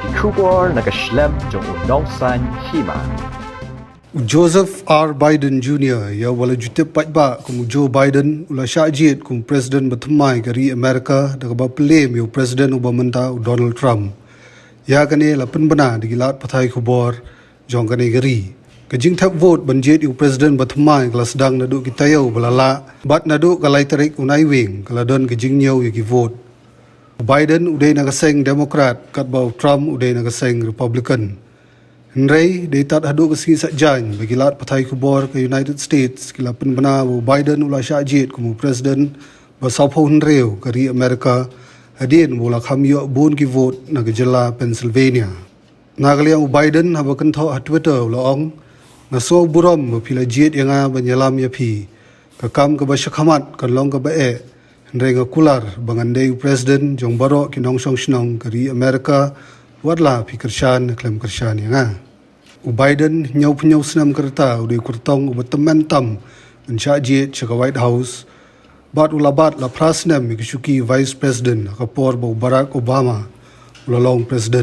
die Kubor nakaschlem jong unongsan hima. Joseph R. Biden Jr. ya wala jutip patba kum Joe Biden ula syajit kum Presiden bertemai kari Amerika daga bapelem yu Presiden Obama Donald Trump. Ya kane la penbena digilat pathai kubor jong kane gari. Kajing tap vote banjit yu Presiden bertemai kala sedang nadu kitayau balala bat nadu kalai tarik unai wing kala don kajing nyau yu ki vote. Biden udai nagaseng Demokrat kat bau Trump udai nagaseng Republican. Henry detat hadu keski sakjan bagi lat pathai kubor ke United States kila penbena Biden ula syajit kumu Presiden basapau Henry kari Amerika hadin bola khamyo bun ki vote na gejala Pennsylvania. Nagaliang Biden haba kentho Twitter laong ngaso buram pila jit yang banyalam yapi kakam ke basyakhamat kan long ke bae Henry ngakular bangandai Presiden jong barok kinong song kari Amerika wadlah pikirshan klaim kershan yang Biden nyau penyau senam kereta udai kurtong ubetemen tam mensyajit ceka White House bat ulabat la prasnem mikusyuki Vice President kapor Barack Obama ulalong Presiden